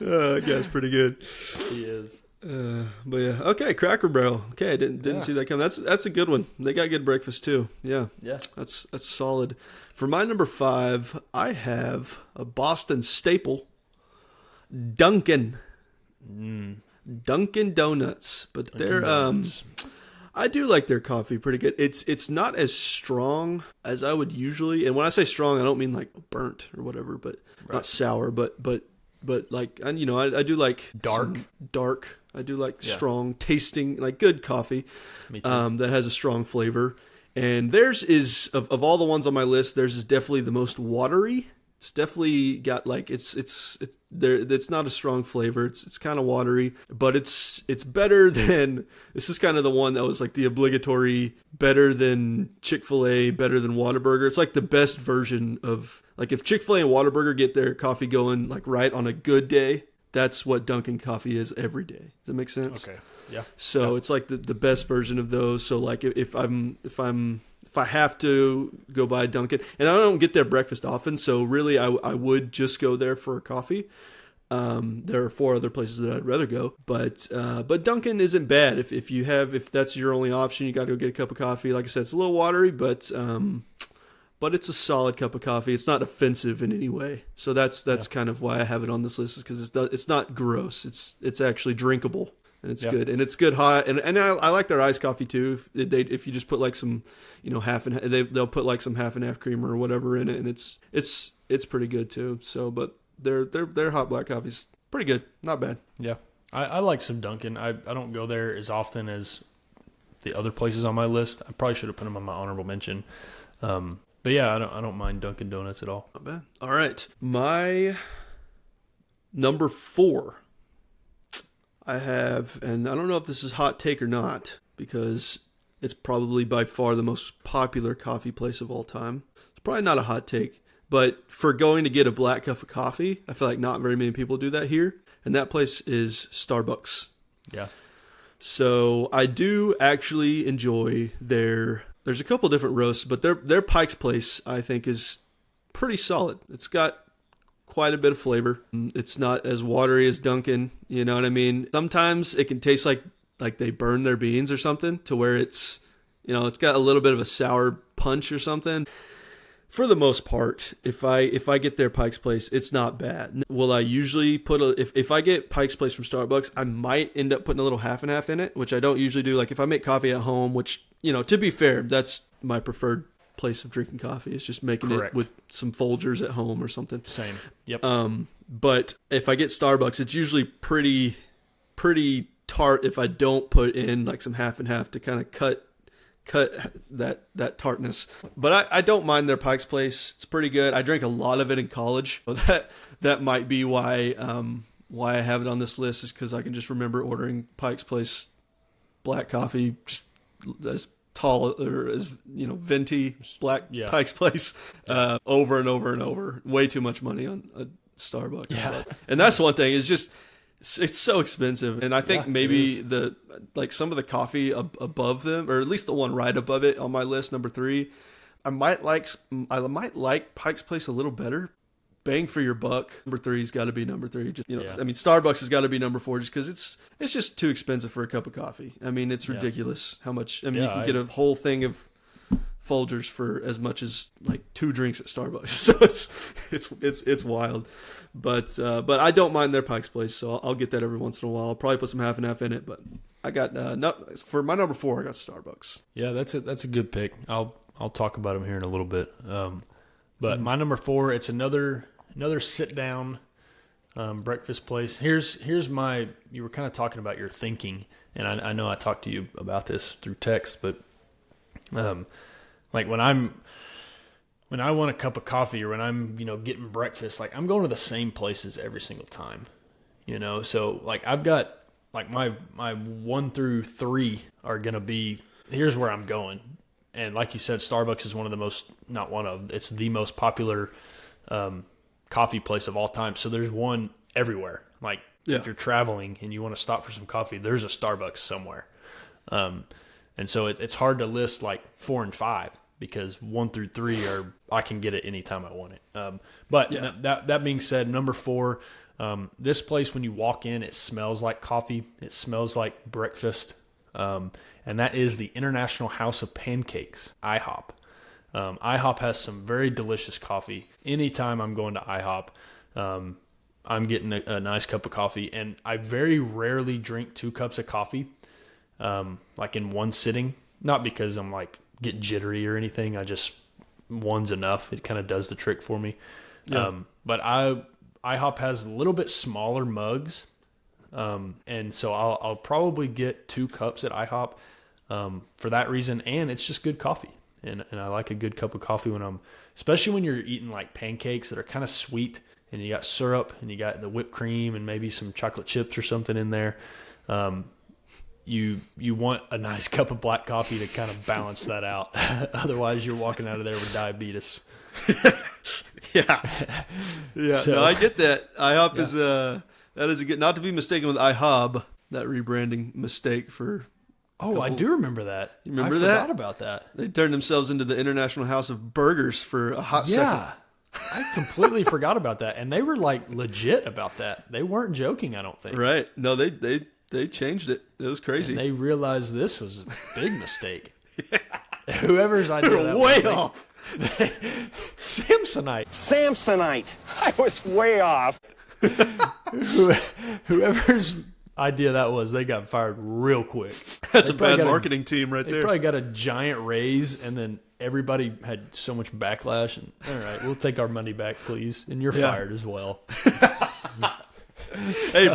B: That guy's pretty good.
C: He is.
B: But yeah, okay, Cracker Barrel. Okay, I didn't see that coming. That's a good one. They got good breakfast too. Yeah.
C: Yeah.
B: That's solid. For my number 5, I have a Boston staple, Dunkin'. Dunkin' Donuts. But they're I do like their coffee pretty good. It's not as strong as I would usually. And when I say strong, I don't mean like burnt or whatever, but not sour, but like, I do like dark. I do like strong tasting, like good coffee that has a strong flavor. And theirs is, of all the ones on my list, theirs is definitely the most watery. It's definitely got like, it's not a strong flavor. It's kind of watery, but it's better than, this is kind of the one that was like the obligatory, better than Chick-fil-A, better than Whataburger. It's like the best version of, like, if Chick-fil-A and Whataburger get their coffee going like right on a good day, that's what Dunkin' coffee is every day. Does that make sense?
C: Okay. Yeah.
B: So it's like the best version of those. So like if I'm if I have to go buy Dunkin', and I don't get their breakfast often, so really I would just go there for a coffee. There are 4 other places that I'd rather go, but Dunkin' isn't bad. If that's your only option, you got to go get a cup of coffee. Like I said, it's a little watery, but it's a solid cup of coffee. It's not offensive in any way. So that's kind of why I have it on this list, is because it's not gross. It's actually drinkable, and it's good, and it's good hot. And I like their iced coffee too. If you just put like some, half and they'll put like some half and half creamer or whatever in it, and it's pretty good too. So, but their hot black coffee's pretty good, not bad.
C: Yeah, I like some Dunkin'. I don't go there as often as the other places on my list. I probably should have put them on my honorable mention. But yeah, I don't mind Dunkin' Donuts at all.
B: Not bad. All right, my number 4. I have, and I don't know if this is hot take or not, because it's probably by far the most popular coffee place of all time. It's probably not a hot take, but for going to get a black cup of coffee, I feel like not very many people do that here, and that place is Starbucks.
C: Yeah.
B: So I do actually enjoy there's a couple different roasts, but their Pike's Place, I think, is pretty solid. It's got quite a bit of flavor. It's not as watery as Dunkin', you know what I mean? Sometimes it can taste like they burn their beans or something, to where it's got a little bit of a sour punch or something. For the most part, if I get their Pike's Place, it's not bad. Will I usually put if I get Pike's Place from Starbucks, I might end up putting a little half and half in it, which I don't usually do. Like if I make coffee at home, which, to be fair, that's my preferred place of drinking coffee, is just making
C: Correct.
B: it with some Folgers at home or something.
C: Same. Yep.
B: But if I get Starbucks, it's usually pretty tart if I don't put in like some half and half to kind of cut that tartness. But I don't mind their Pike's Place. It's pretty good. I drank a lot of it in college. So that might be why I have it on this list, is because I can just remember ordering Pike's Place black coffee, just as tall or as venti black Pike's Place over and over and over. Way too much money on a Starbucks.
C: Yeah.
B: And that's one thing, is just it's so expensive, and I think maybe some of the coffee above them, or at least the one right above it on my list, number 3, I might like Pike's Place a little better. Bang for your buck, number 3's got to be number 3. Just I mean, Starbucks has got to be number 4, just because it's just too expensive for a cup of coffee. I mean, it's ridiculous how much. I mean, you can get a whole thing of Folgers for as much as like 2 drinks at Starbucks. So it's wild. But I don't mind their Pike's Place, so I'll get that every once in a while. I'll probably put some half and half in it, but I got for my number 4, I got Starbucks.
C: Yeah, that's a good pick. I'll talk about them here in a little bit. But my number 4, it's another sit down breakfast place. Here's my. You were kind of talking about your thinking, and I know I talked to you about this through text, but like when I want a cup of coffee, or when I'm, getting breakfast, like I'm going to the same places every single time, So like I've got like my 1 through 3 are going to be, here's where I'm going. And like you said, Starbucks is it's the most popular coffee place of all time. So there's one everywhere. Like if you're traveling and you want to stop for some coffee, there's a Starbucks somewhere. And so it's hard to list like 4 and 5. Because 1 through 3 I can get it anytime I want it. That being said, number 4, this place, when you walk in, it smells like coffee. It smells like breakfast. And that is the International House of Pancakes, IHOP. IHOP has some very delicious coffee. Anytime I'm going to IHOP, I'm getting a nice cup of coffee. And I very rarely drink 2 cups of coffee, like in one sitting. Not because I'm like, get jittery or anything. One's enough. It kind of does the trick for me. Yeah. But IHOP has a little bit smaller mugs. And so I'll probably get 2 cups at IHOP, for that reason. And it's just good coffee. And I like a good cup of coffee especially when you're eating like pancakes that are kind of sweet, and you got syrup and you got the whipped cream and maybe some chocolate chips or something in there. You want a nice cup of black coffee to kind of balance that out. Otherwise, you're walking out of there with diabetes.
B: Yeah. So, no, I get that. IHOP is that is a good, not to be mistaken with IHOB, that rebranding mistake for
C: Oh, I do remember that.
B: You remember
C: I
B: that?
C: forgot about that.
B: They turned themselves into the International House of Burgers for a hot second.
C: Yeah. I completely forgot about that. And they were like legit about that. They weren't joking, I don't think.
B: Right. No, they changed it. It was crazy.
C: And they realized this was a big mistake. Whoever's idea that
B: way
C: was,
B: off.
C: Samsonite.
D: I was way off.
C: Whoever's idea that was, they got fired real quick.
B: That's a bad marketing team right
C: They
B: there.
C: probably got a giant raise, and then everybody had so much backlash. And all right, we'll take our money back, please, and you're fired as well.
B: Hey,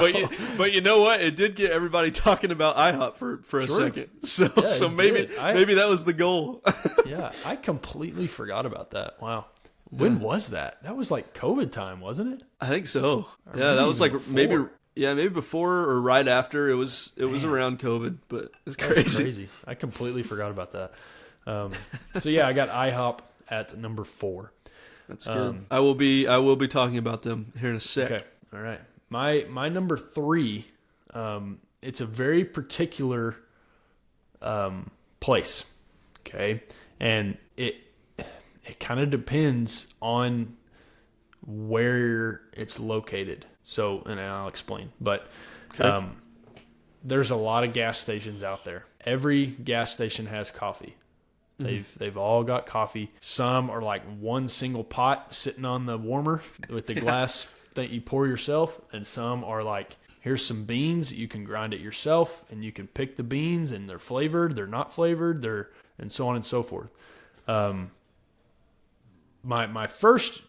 B: but you know what? It did get everybody talking about IHOP for a second. So maybe that was the goal.
C: Yeah, I completely forgot about that. Wow. When was that? That was like COVID time, wasn't it?
B: I think so. Yeah, that was like
C: before.
B: maybe before or right after. It was around COVID, but it's crazy.
C: I completely forgot about that. So yeah, I got IHOP at number 4.
B: That's good. I will be talking about them here in a sec.
C: Okay. All right. My number 3, it's a very particular place. Okay. And it kind of depends on where it's located. So, and I'll explain. But there's a lot of gas stations out there. Every gas station has coffee. They've all got coffee. Some are like one single pot sitting on the warmer with the glass that you pour yourself, and some are like, here's some beans, you can grind it yourself, and you can pick the beans, and they're flavored, they're not flavored, and so on and so forth. My first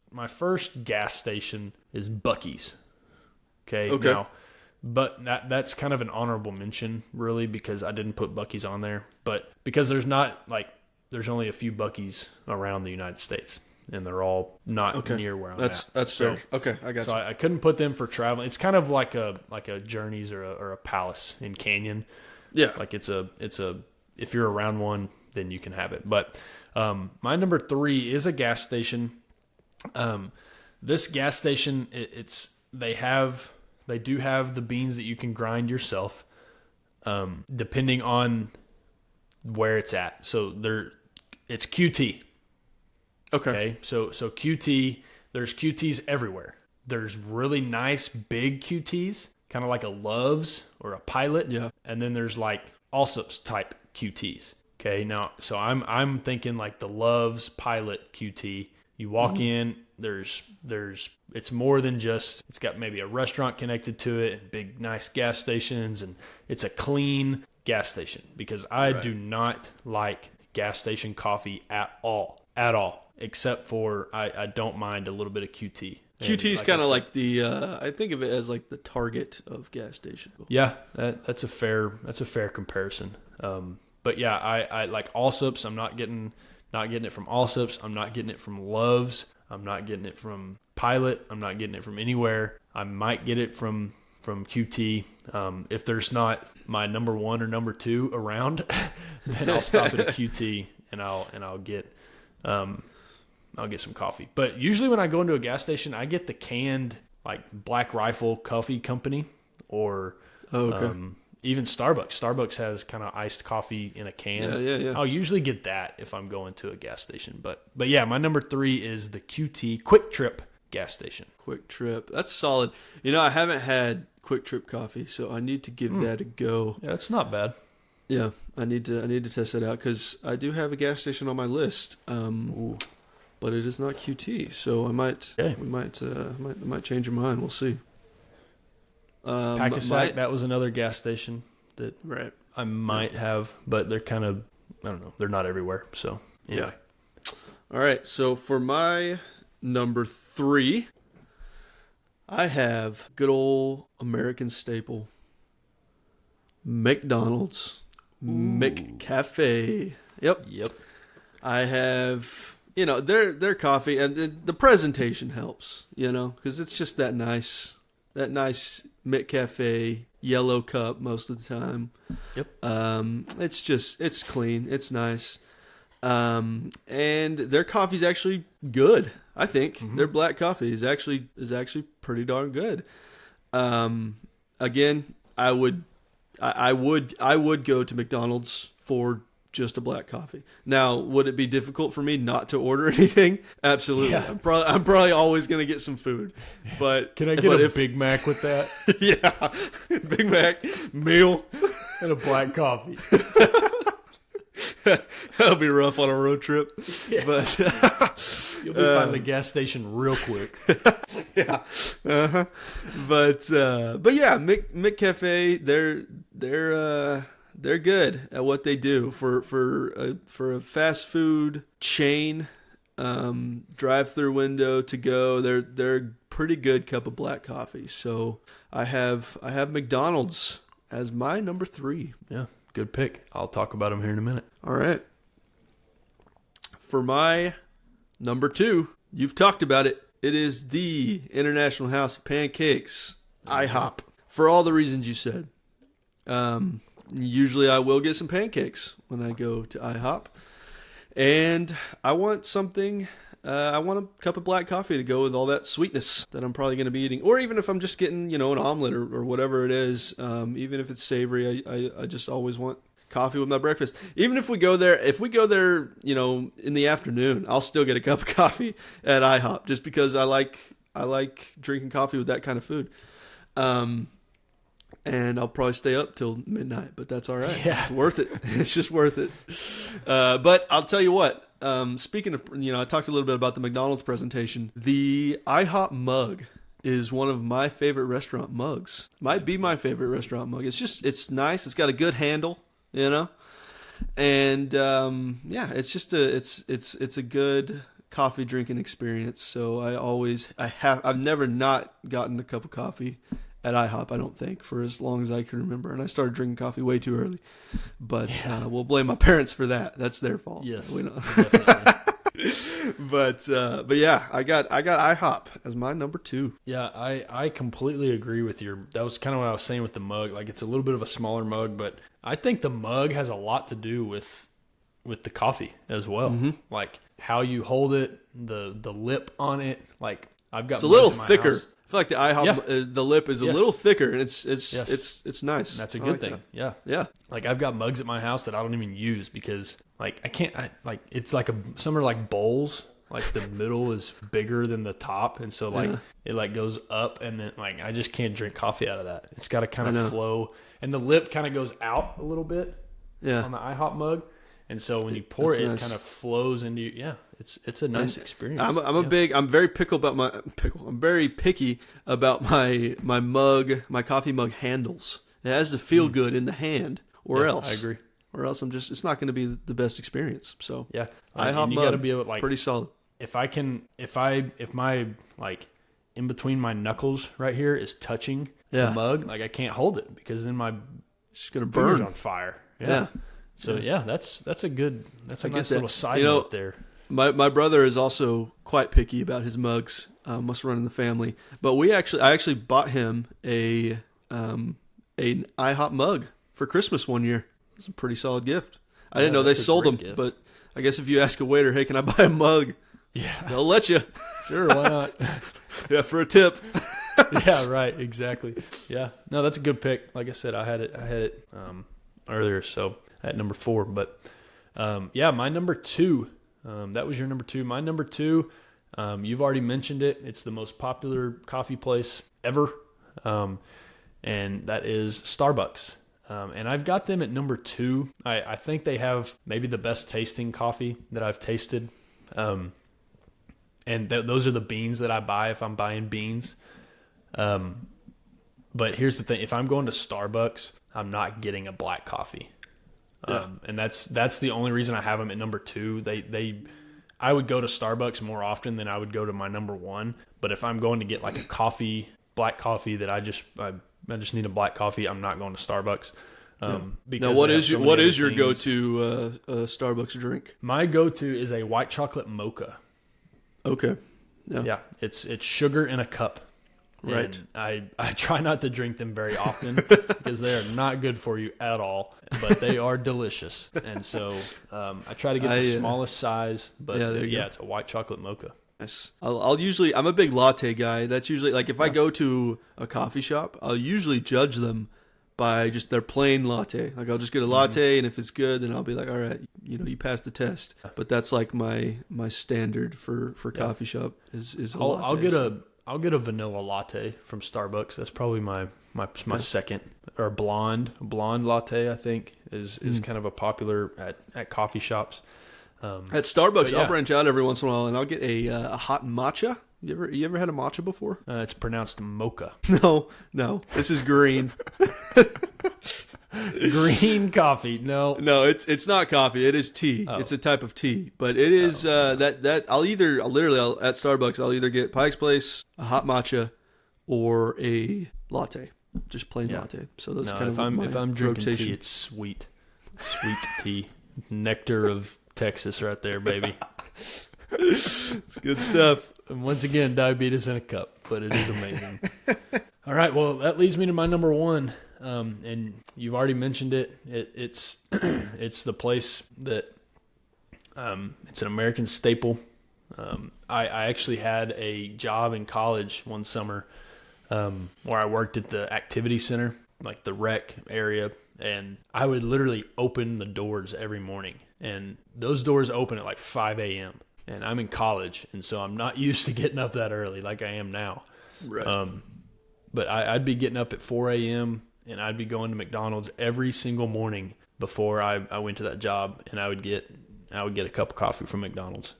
C: gas station is Buc-ee's. Okay. Now, but that's kind of an honorable mention, really, because I didn't put Buc-ee's on there, but because there's only a few Buc-ee's around the United States, and they're all not near where I'm at.
B: That's fair. Okay, I got you.
C: So I couldn't put them for traveling. It's kind of like a Journeys or a Palace in Canyon.
B: Yeah.
C: Like it's a if you're around one, then you can have it. But my number 3 is a gas station. This gas station, they do have the beans that you can grind yourself, depending on where it's at. So it's QT. Okay. So QT, there's QTs everywhere. There's really nice big QTs, kind of like a Love's or a Pilot.
B: Yeah. And
C: then there's like Allsup's type QTs. Okay. Now, so I'm thinking like the Love's Pilot QT. You walk in, it's more than just, it's got maybe a restaurant connected to it and big nice gas stations, and it's a clean gas station, because I do not like gas station coffee at all, except for I don't mind a little bit of QT.
B: QT is kind of like the I think of it as like the Target of gas station.
C: Yeah, that's a fair comparison. But yeah, I like Allsup's. I'm not getting it from Allsup's. I'm not getting it from Love's. I'm not getting it from Pilot. I'm not getting it from anywhere. I might get it from QT. If there's not my number 1 or number 2 around, then I'll stop at a QT and I'll get some coffee. But usually when I go into a gas station, I get the canned like Black Rifle Coffee Company, or even Starbucks. Starbucks has kind of iced coffee in a can.
B: Yeah.
C: I'll usually get that if I'm going to a gas station. But yeah, my number 3 is the QT Quick Trip gas station.
B: Quick Trip. That's solid. I haven't had Quick Trip coffee, so I need to give that a go.
C: Yeah, it's not bad.
B: Yeah, I need to test it out, because I do have a gas station on my list. But it is not QT, so we might change your mind. We'll see.
C: Pack-A-Sack, that was another gas station that I might have, but they're kind of, I don't know, they're not everywhere. So anyway.
B: Yeah. All right, so for my number 3, I have good old American staple, McDonald's. McCafe. Yep. I have, their coffee, and the presentation helps, because it's just that nice McCafe yellow cup most of the time.
C: Yep.
B: It's clean. It's nice. And their coffee's actually good. I think their black coffee is actually pretty darn good. Again, I would I would go to McDonald's for just a black coffee. Now, would it be difficult for me not to order anything? Absolutely.
C: Yeah.
B: I'm probably always going to get some food. But
C: Can I get a Big Mac with that?
B: Yeah, Big Mac meal
C: And a black coffee.
B: That'll be rough on a road trip. Yeah. But
C: You'll be finding a gas station real quick.
B: Yeah. Uh-huh. But yeah, McCafe, they're good at what they do for a fast food chain, drive-through window to go. They're a pretty good cup of black coffee. So I have McDonald's as my number 3.
C: Yeah, good pick. I'll talk about them here in a minute.
B: All right. For my number 2, you've talked about it. It is the International House of Pancakes, IHOP. For all the reasons you said. Usually I will get some pancakes when I go to IHOP. And I want something, I want a cup of black coffee to go with all that sweetness that I'm probably going to be eating. Or even if I'm just getting, an omelet or whatever it is, even if it's savory, I just always want coffee with my breakfast. Even if we go there, in the afternoon, I'll still get a cup of coffee at IHOP just because I like drinking coffee with that kind of food. And I'll probably stay up till midnight, but that's all right. Yeah. It's worth it. It's just worth it. But I'll tell you what, speaking of, I talked a little bit about the McDonald's presentation. The IHOP mug is one of my favorite restaurant mugs. Might be my favorite restaurant mug. It's nice. It's got a good handle, and it's just it's a good coffee drinking experience. So I've never not gotten a cup of coffee at IHOP, I don't think, for as long as I can remember. And I started drinking coffee way too early. But we'll blame my parents for that. That's their fault.
C: Yes.
B: We know. But yeah, I got IHOP as my number 2.
C: Yeah, I completely agree with that was kind of what I was saying with the mug. Like, it's a little bit of a smaller mug, but I think the mug has a lot to do with the coffee as well. Mm-hmm. Like how you hold it, the lip on it. Like, I've got
B: it's a little
C: in my
B: thicker.
C: house.
B: I feel like the IHOP, the lip is a little thicker, and it's nice.
C: That's a good thing. That. Yeah.
B: Yeah.
C: Like, I've got mugs at my house that I don't even use because, like, it's like some are like bowls. Like, the middle is bigger than the top, and so like it like goes up, and then like I just can't drink coffee out of that. It's got to kind of flow, and the lip kind of goes out a little bit. Yeah. On the IHOP mug. And so when you pour it, nice. It kind of flows into you. Yeah, it's a nice experience.
B: I'm very I'm very picky about my mug, my coffee mug handles. It has to feel good in the hand, or else
C: I agree.
B: Or else it's not going to be the best experience. So
C: yeah,
B: IHOP
C: you
B: mug,
C: got to be able to, like,
B: pretty solid.
C: If my like in between my knuckles right here is touching the mug, like I can't hold it because then my
B: it's going to burn
C: on fire. Yeah. So that's a nice little side note there.
B: My brother is also quite picky about his mugs. Must run in the family. But I actually bought him an IHOP mug for Christmas one year. It's a pretty solid gift. I didn't know they sold them, but I guess if you ask a waiter, hey, can I buy a mug? Yeah, they'll let you.
C: Sure, why not?
B: Yeah, for a tip.
C: Yeah, right. Exactly. Yeah. No, that's a good pick. Like I said, I had it earlier, so at number 4. But my number 2. That was your number 2. My number 2. You've already mentioned it. It's the most popular coffee place ever, and that is Starbucks. And I've got them at number 2. I think they have maybe the best tasting coffee that I've tasted. And those are the beans that I buy if I'm buying beans. But here's the thing. If I'm going to Starbucks, I'm not getting a black coffee. And that's the only reason I have them at number 2. I would go to Starbucks more often than I would go to my number 1. But if I'm going to get like a black coffee that I just need a black coffee, I'm not going to Starbucks.
B: Now, what is your go-to Starbucks drink?
C: My go-to is a white chocolate mocha.
B: Okay.
C: Yeah. It's sugar in a cup.
B: Right.
C: And I try not to drink them very often because they are not good for you at all, but they are delicious. And so I try to get the smallest size, but it's a white chocolate mocha.
B: Yes. I'm a big latte guy. That's usually, like, if I go to a coffee shop, I'll usually judge them by just their plain latte. Like I'll just get a latte, and if it's good, then I'll be like, all right, you passed the test. But that's like my standard for coffee shop is a latte.
C: I'll get a vanilla latte from Starbucks. That's probably my second. Or blonde latte, I think, is kind of a popular at coffee shops.
B: At Starbucks, I'll branch out every once in a while, and I'll get a hot matcha. You ever had a matcha before?
C: It's pronounced mocha.
B: No, this is green.
C: Green coffee. No,
B: it's not coffee. It is tea. Oh. It's a type of tea, but it is that at Starbucks I'll either get Pike's Place, a hot matcha, or a latte, just plain latte. So that's kind of if I'm drinking rotation.
C: Tea, it's sweet tea, nectar of Texas, right there, baby.
B: It's good stuff.
C: And once again, diabetes in a cup, but it is amazing. All right, well, that leads me to my number one. And you've already mentioned it. It's the place that it's an American staple. I actually had a job in college one summer where I worked at the activity center, like the rec area, and I would literally open the doors every morning. And those doors open at like 5 a.m. And I'm in college, and so I'm not used to getting up that early like I am now.
B: Right.
C: But I'd be getting up at 4 a.m., and I'd be going to McDonald's every single morning before I went to that job, and I would get a cup of coffee from McDonald's.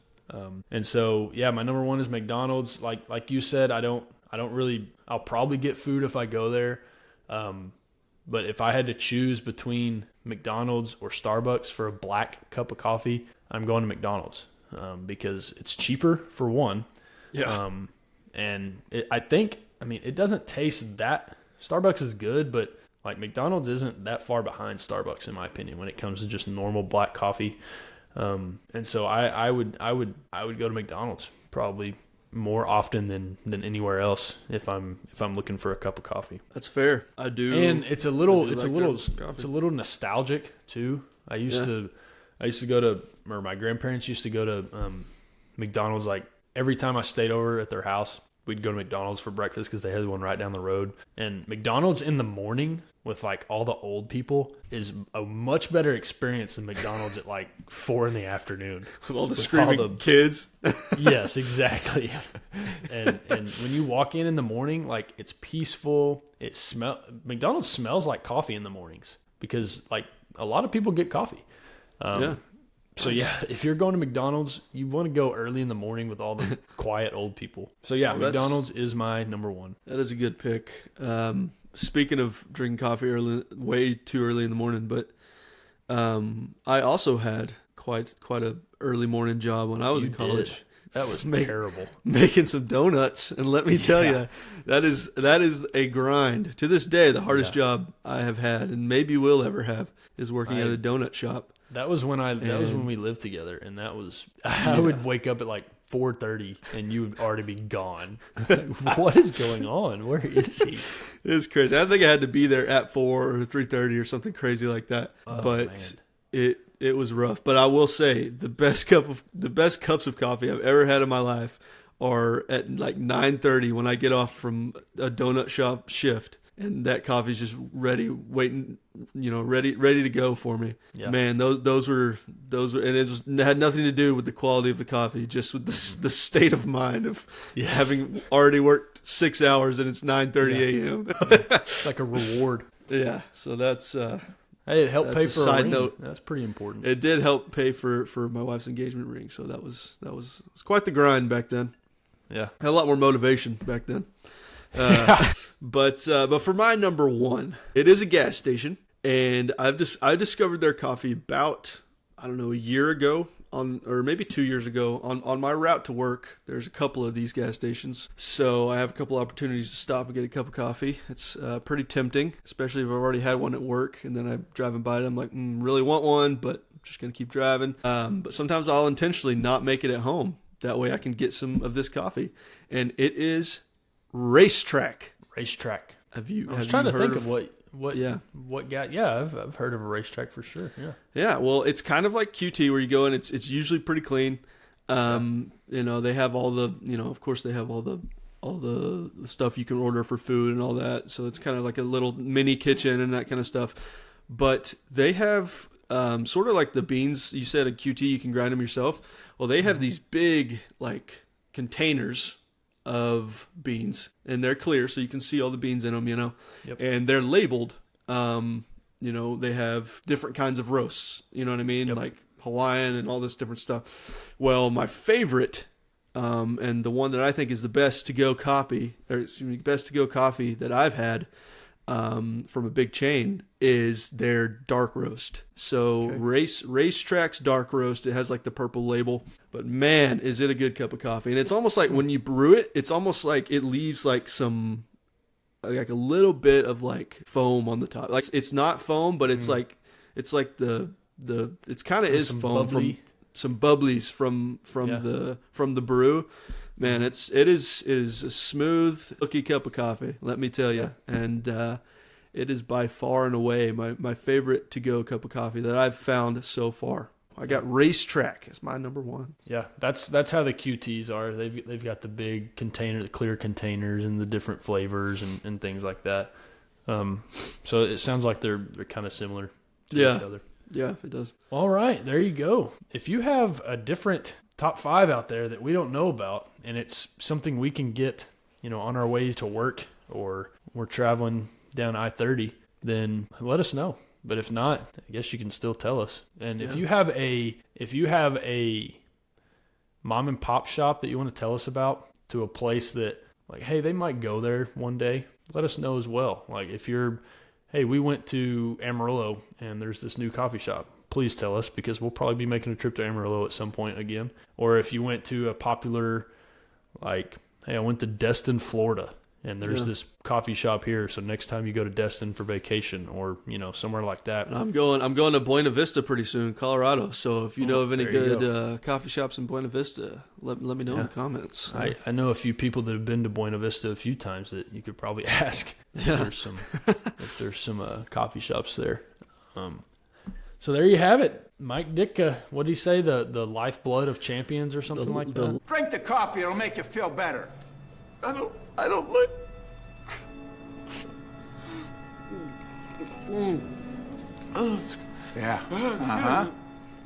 C: And so, yeah, my number one is McDonald's. Like you said, I'll probably get food if I go there. But if I had to choose between McDonald's or Starbucks for a black cup of coffee, I'm going to McDonald's. Because it's cheaper for one.
B: Yeah.
C: And it doesn't taste that. Starbucks is good, but like McDonald's isn't that far behind Starbucks in my opinion when it comes to just normal black coffee. And so I would go to McDonald's probably more often than anywhere else if I'm looking for a cup of coffee.
B: That's fair. I do.
C: And it's a little nostalgic too. I used to go to, or my grandparents used to go to McDonald's like every time I stayed over at their house. We'd go to McDonald's for breakfast because they had one right down the road. And McDonald's in the morning with like all the old people is a much better experience than McDonald's at like 4 p.m.
B: With all the screaming kids.
C: Yes, exactly. And when you walk in the morning, like it's peaceful. McDonald's smells like coffee in the mornings because like a lot of people get coffee. So yeah, if you're going to McDonald's, you want to go early in the morning with all the quiet old people. So yeah, McDonald's is my number one.
B: That is a good pick. Speaking of drinking coffee way too early in the morning, but I also had quite a early morning job when I was in college.
C: Did. That was terrible.
B: Making some donuts, and let me tell you, that is a grind. To this day, the hardest job I have had, and maybe will ever have, is working at a donut shop.
C: That was when we lived together, and I would wake up at like 4:30, and you would already be gone. What is going on? Where is he?
B: It's crazy. I think I had to be there at 4 or 3:30 or something crazy like that. But man. It was rough. But I will say the best cups of coffee I've ever had in my life are at like 9:30 when I get off from a donut shop shift. And that coffee's just ready, waiting, ready to go for me. Yeah. Man, those were, and it had nothing to do with the quality of the coffee, just with the state of mind of having already worked 6 hours and it's 9:30 a.m.
C: It's like a reward.
B: Yeah, so that's.
C: Hey, it helped pay for
B: a
C: ring.
B: Note.
C: That's pretty important.
B: It did help pay for my wife's engagement ring, so it was quite the grind back then.
C: Yeah,
B: had a lot more motivation back then. But for my number one, it is a gas station, and I discovered their coffee about, I don't know, a year ago or maybe 2 years ago on my route to work. There's a couple of these gas stations, so I have a couple opportunities to stop and get a cup of coffee. It's pretty tempting, especially if I've already had one at work, and then I'm driving by it. I'm like, really want one, but I'm just gonna keep driving. But sometimes I'll intentionally not make it at home. That way I can get some of this coffee, and it is Racetrack.
C: I was trying to think of what got. Yeah, I've heard of a Racetrack for sure.
B: Yeah. Well, it's kind of like QT where you go and it's usually pretty clean. They have all the, of course they have all the all the stuff you can order for food and all that. So it's kind of like a little mini kitchen and that kind of stuff. But they have sort of like the beans you said at QT, you can grind them yourself. Well, they have these big like containers of beans, and they're clear, so you can see all the beans in them,
C: Yep.
B: And they're labeled. They have different kinds of roasts, you know what I mean?
C: Yep.
B: Like Hawaiian and all this different stuff. Well, my favorite, and the one that I think is the best to-go coffee that I've had from a big chain is their dark roast. So Racetrack's dark roast, it has like the purple label, but man, is it a good cup of coffee. And it's almost like when you brew it, it's almost like it leaves like like a little bit of like foam on the top. Like it's not foam, but it's like it's kind of is foam
C: bubbly.
B: from some bubblies from the brew. Man, it is a smooth, looky cup of coffee, let me tell you. And it is by far and away my favorite to-go cup of coffee that I've found so far. I got Racetrack as my number one.
C: Yeah, that's how the QTs are. They've got the big container, the clear containers, and the different flavors and things like that. So it sounds like they're kind of similar to each other.
B: Yeah, it does.
C: All right, there you go. If you have a different top 5 out there that we don't know about, and it's something we can get, on our way to work, or we're traveling down I-30, then let us know. But if not, I guess you can still tell us. And if you have a mom and pop shop that you want to tell us about, to a place that like, hey, they might go there one day, let us know as well. Like if hey, we went to Amarillo and there's this new coffee shop, please tell us, because we'll probably be making a trip to Amarillo at some point again. Or if you went to a popular, like, hey, I went to Destin, Florida, and there's this coffee shop here, so next time you go to Destin for vacation, or somewhere like that.
B: I'm going to Buena Vista pretty soon, Colorado. So if you know of any good coffee shops in Buena Vista, let me know in the comments.
C: I know a few people that have been to Buena Vista a few times that you could probably ask if there's some coffee shops there. So there you have it. Mike Ditka, what did he say? The lifeblood of champions or something like that?
E: Drink the coffee, it'll make you feel better.
A: I don't like.
E: Yeah.
A: Good.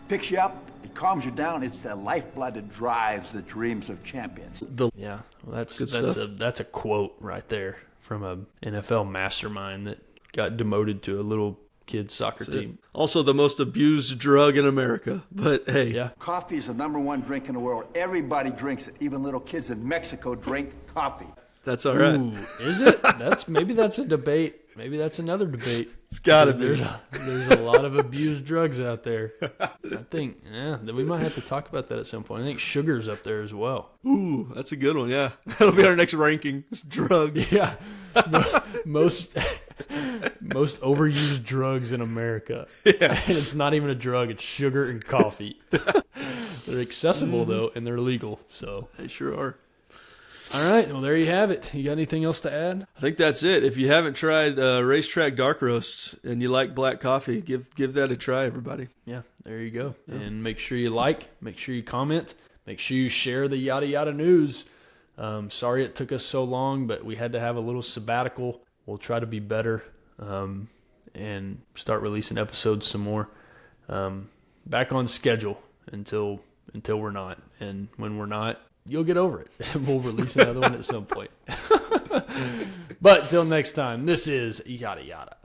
E: Picks you up, it calms you down. It's the lifeblood that drives the dreams of champions.
C: Yeah, well,
B: stuff.
C: that's a quote right there from a NFL mastermind that got demoted to a little kids soccer team.
B: Also the most abused drug in America, but hey.
C: Yeah.
E: Coffee is the #1 drink in the world. Everybody drinks it. Even little kids in Mexico drink coffee.
B: That's all right.
C: Ooh, is it? Maybe that's a debate. Maybe that's another debate.
B: It's got to be.
C: There's a lot of abused drugs out there. I think, we might have to talk about that at some point. I think sugar's up there as well.
B: Ooh, that's a good one, yeah. That'll be our next ranking. It's drugs.
C: Yeah. Most overused drugs in America.
B: Yeah.
C: And it's not even a drug, it's sugar and coffee. They're accessible, though, and they're legal. So
B: They sure are.
C: all right, well, there you have it. You got anything else to add?
B: I think that's it. If you haven't tried Racetrack Dark Roasts and you like black coffee, give that a try, everybody.
C: Yeah, there you go. Yeah. And make sure you make sure you comment, make sure you share the yada yada news. Sorry it took us so long, but we had to have a little sabbatical. We'll try to be better and start releasing episodes some more. Back on schedule until we're not. And when we're not, you'll get over it. We'll release another one at some point. But till next time, this is Yada Yada.